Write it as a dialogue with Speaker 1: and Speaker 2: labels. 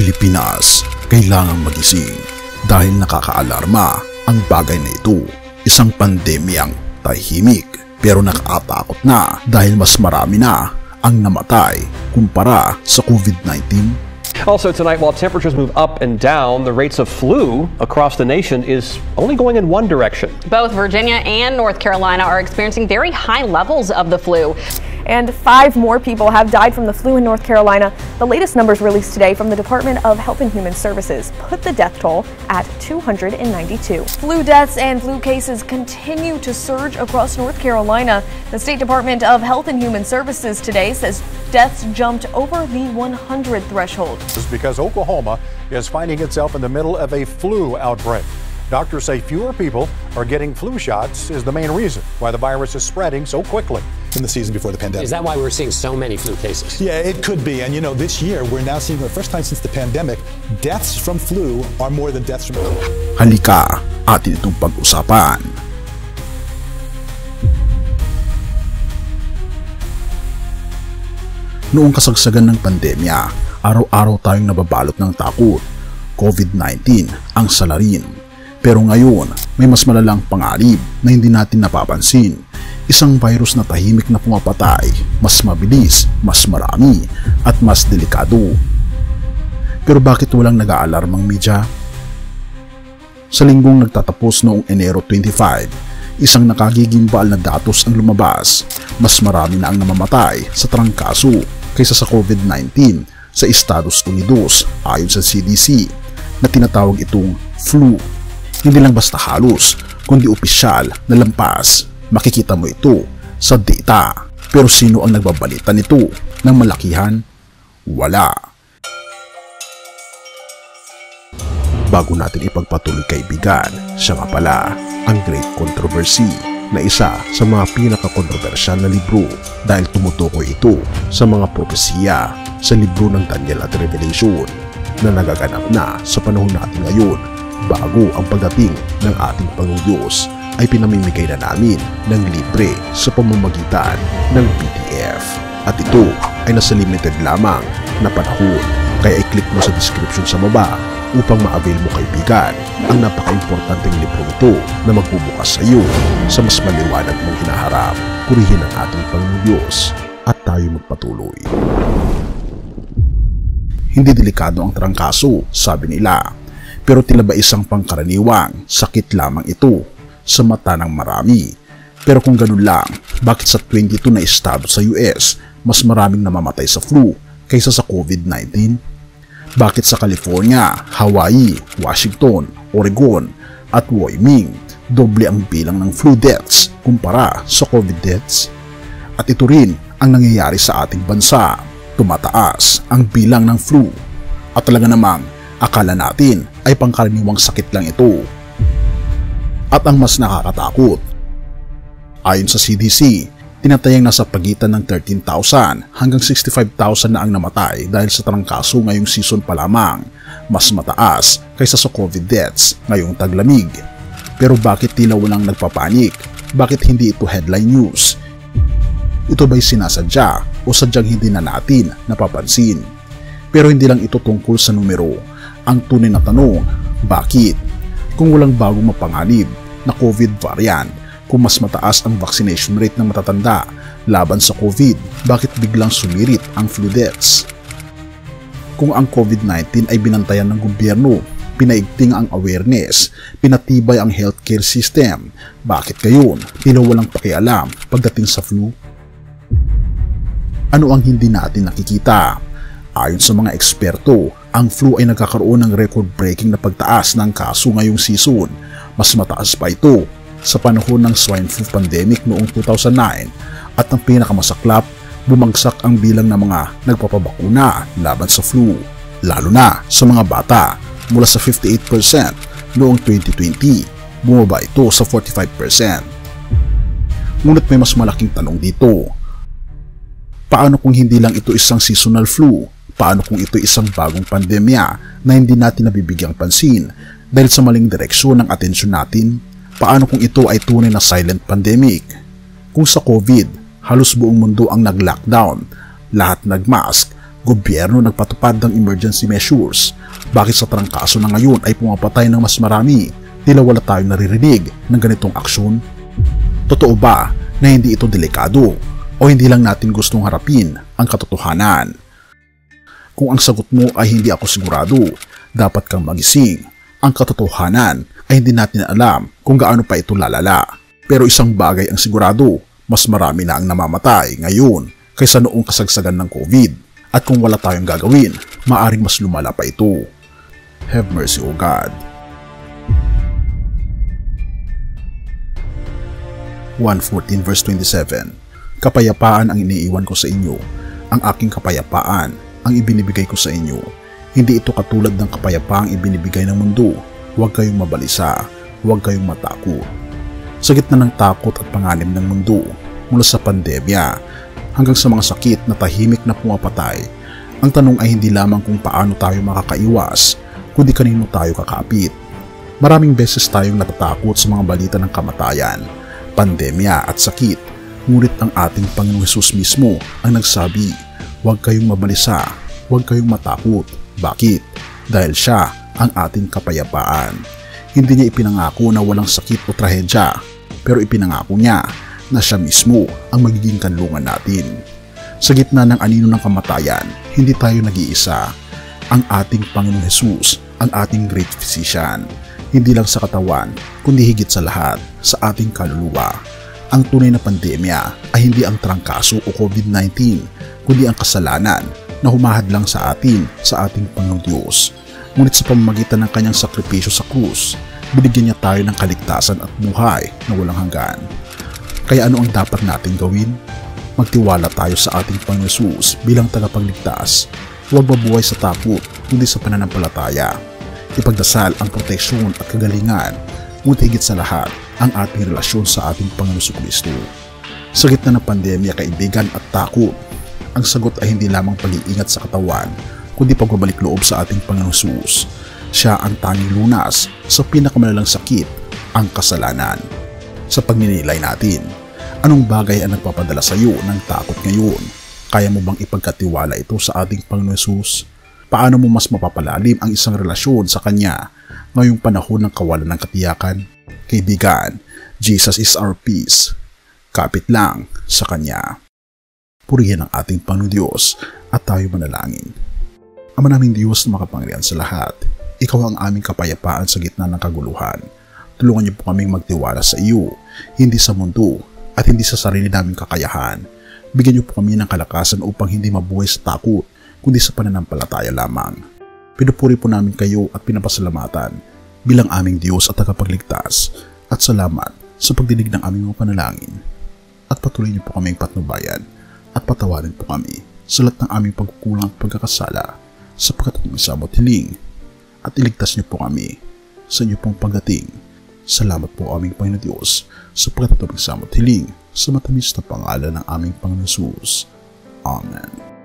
Speaker 1: Pilipinas, kailangang magising dahil nakakaalarma ang bagay na ito. Isang pandemyang tahimik pero nakakatakot na dahil mas marami na ang namatay kumpara sa COVID-19.
Speaker 2: Also tonight, while temperatures move up and down, the rates of flu across the nation is only going in one direction.
Speaker 3: Both Virginia and North Carolina are experiencing very high levels of the flu.
Speaker 4: And 5 more people have died from the flu in North Carolina. The latest numbers released today from the Department of Health and Human Services put the death toll at 292. Flu deaths and flu cases continue to surge across North Carolina. The State Department of Health and Human Services today says deaths jumped over the 100 threshold.
Speaker 5: This is because Oklahoma is finding itself in the middle of a flu outbreak. Doctors say fewer people are getting flu shots is the main reason why the virus is spreading so quickly.
Speaker 6: In the season before the pandemic.
Speaker 7: Is that why we're seeing so many flu cases?
Speaker 6: Yeah, it could be. And you know, this year we're now seeing for the first time since the pandemic, deaths from flu are more than deaths from COVID.
Speaker 1: Halika, atin itong pag-usapan. Noong kasagsagan ng pandemya, araw-araw tayong nababalot ng takot. COVID-19 ang salarin. Pero ngayon, may mas malalang panganib na hindi natin napapansin. Isang virus na tahimik na pumapatay, mas mabilis, mas marami, at mas delikado. Pero bakit walang nag-aalarmang media? Sa linggong nagtatapos noong Enero 25, isang nakagigimbal na datos ang lumabas. Mas marami na ang namamatay sa trangkaso kaysa sa COVID-19 sa Estados Unidos ayon sa CDC na tinatawag itong flu. Hindi lang basta halos, kundi opisyal na lampas. Makikita mo ito sa data. Pero sino ang nagbabalita nito ng malakihan? Wala. Bago natin ipagpatuloy kaibigan, siya nga pala ang Great Controversy na isa sa mga pinaka-kontrobersyal na libro dahil tumutukoy ito sa mga propesiya sa libro ng Daniel at Revelation na nagaganap na sa panahon natin ngayon bago ang pagdating ng ating Panginoong Diyos ay pinamimigay na namin ng libre sa pamamagitan ng PDF. At ito ay nasa limited lamang na panahon. Kaya i-click mo sa description sa baba upang ma-avail mo kaibigan ang napaka-importanteng libro nito na magbubukas sa iyo sa mas maliwanag mong hinaharap. Purihin ang ating Panginoong Diyos at tayo magpatuloy. Hindi delikado ang trangkaso, sabi nila. Pero tila ba isang pangkaraniwang sakit lamang ito sa mata ng marami. Pero kung ganun lang, bakit sa 22 na estado sa US mas maraming namamatay sa flu kaysa sa COVID-19? Bakit sa California, Hawaii, Washington, Oregon at Wyoming doble ang bilang ng flu deaths kumpara sa COVID deaths? At ito rin ang nangyayari sa ating bansa. Tumataas ang bilang ng flu at talaga namang akala natin ay pangkaraniwang sakit lang ito. At ang mas nakakatakot, ayon sa CDC, tinatayang nasa pagitan ng 13,000 hanggang 65,000 na ang namatay dahil sa trangkaso ngayong season pa lamang, mas mataas kaysa sa COVID deaths ngayong taglamig. Pero bakit tila walang nagpapanik? Bakit hindi ito headline news? Ito ba'y sinasadya o sadyang hindi na natin napapansin? Pero hindi lang ito tungkol sa numero. Ang tunay na tanong, bakit? Kung walang bagong mapanganib na COVID variant, kung mas mataas ang vaccination rate ng matatanda laban sa COVID, bakit biglang sumirit ang flu deaths? Kung ang COVID-19 ay binantayan ng gobyerno, pinaigting ang awareness, pinatibay ang healthcare system, bakit gayon tila walang pakialam pagdating sa flu? Ano ang hindi natin nakikita? Ayon sa mga eksperto, ang flu ay nagkakaroon ng record-breaking na pagtaas ng kaso ngayong season. Mas mataas pa ito sa panahon ng swine flu pandemic noong 2009 at ang pinakamasaklap, bumagsak ang bilang ng mga nagpapabakuna laban sa flu, lalo na sa mga bata. Mula sa 58% noong 2020, bumaba ito sa 45%. Ngunit may mas malaking tanong dito. Paano kung hindi lang ito isang seasonal flu? Paano kung ito isang bagong pandemya na hindi natin nabibigyang pansin dahil sa maling direksyon ng atensyon natin? Paano kung ito ay tunay na silent pandemic? Kung sa COVID, halos buong mundo ang nag-lockdown, lahat nag-mask, Gobyerno nagpatupad ng emergency measures. Bakit sa trangkaso na ngayon ay pumapatay ng mas marami? Tila wala tayong naririnig ng ganitong aksyon? Totoo ba na hindi ito delikado o hindi lang natin gustong harapin ang katotohanan? Kung ang sagot mo ay hindi ako sigurado, dapat kang magising. Ang katotohanan ay hindi natin alam kung gaano pa ito lalala. Pero isang bagay ang sigurado, mas marami na ang namamatay ngayon kaysa noong kasagsagan ng COVID. At kung wala tayong gagawin, maaring mas lumala pa ito. Have mercy, O God. 1:14 verse 27. Kapayapaan ang iniiwan ko sa inyo. Ang aking kapayapaan ang ibinibigay ko sa inyo. Hindi ito katulad ng kapayapaang ibinibigay ng mundo. Huwag kayong mabalisa. Huwag kayong matakot. Sa gitna ng takot at panganib ng mundo, mula sa pandemya hanggang sa mga sakit na tahimik na pumapatay, ang tanong ay hindi lamang kung paano tayo makakaiwas, kundi kanino tayo kakapit. Maraming beses tayong natatakot sa mga balita ng kamatayan, pandemya at sakit, ngunit ang ating Panginoong Hesus mismo ang nagsabi, huwag kayong mabalisa, huwag kayong matakot. Bakit? Dahil siya ang ating kapayapaan. Hindi niya ipinangako na walang sakit o trahedya, pero ipinangako niya na siya mismo ang magiging kanlungan natin. Sa gitna ng anino ng kamatayan, hindi tayo nag-iisa. Ang ating Panginoong Hesus, ang ating great physician, hindi lang sa katawan, kundi higit sa lahat, sa ating kaluluwa. Ang tunay na pandemya ay hindi ang trangkaso o COVID-19, kundi ang kasalanan na humahadlang sa atin, sa ating Panginoong Diyos. Ngunit sa pamamagitan ng kanyang sakripisyo sa krus, binigyan niya tayo ng kaligtasan at buhay na walang hanggan. Kaya ano ang dapat natin gawin? Magtiwala tayo sa ating Panginoong Hesus bilang tagapagligtas. Huwag mabuhay sa takot, kundi sa pananampalataya. Ipagdasal ang proteksyon at kagalingan, ngunit higit sa lahat, ang ating relasyon sa ating Panginoong Jesucristo. Sa gitna ng pandemya, kaibigan at takot, ang sagot ay hindi lamang pag-iingat sa katawan, kundi pagbabalik loob sa ating Panginoong Hesus. Siya ang tanging lunas sa pinakamalalang sakit, ang kasalanan. Sa pagninilay natin, anong bagay ang nagpapadala sa iyo ng takot ngayon? Kaya mo bang ipagkatiwala ito sa ating Panginoong Hesus? Paano mo mas mapapalalim ang isang relasyon sa Kanya ngayong panahon ng kawalan ng katiyakan? Kaibigan, Jesus is our peace. Kapit lang sa Kanya. Purihin ang ating Panginoong Diyos at tayo manalangin. Ama naming Diyos na makapangyarihan sa lahat, Ikaw ang aming kapayapaan sa gitna ng kaguluhan. Tulungan niyo po kaming magtiwala sa iyo, hindi sa mundo at hindi sa sarili naming kakayahan. Bigyan niyo po kami ng kalakasan upang hindi mabuhay sa takot, kundi sa pananampalataya lamang. Pinupuri po namin kayo at pinapasalamatan bilang aming Diyos at tagapagligtas, at salamat sa pagdinig ng aming mga panalangin. At patuloy niyo po kaming patnubayan at patawarin po kami sa lahat ng aming pagkukulang at pagkakasala, sapagkat ang isamot hiling at iligtas niyo po kami sa inyo pong pagdating. Salamat po aming Panginoon Diyos sapagkat ang isamot hiling sa matamis na pangalan ng aming Panginoon Hesus. Amen.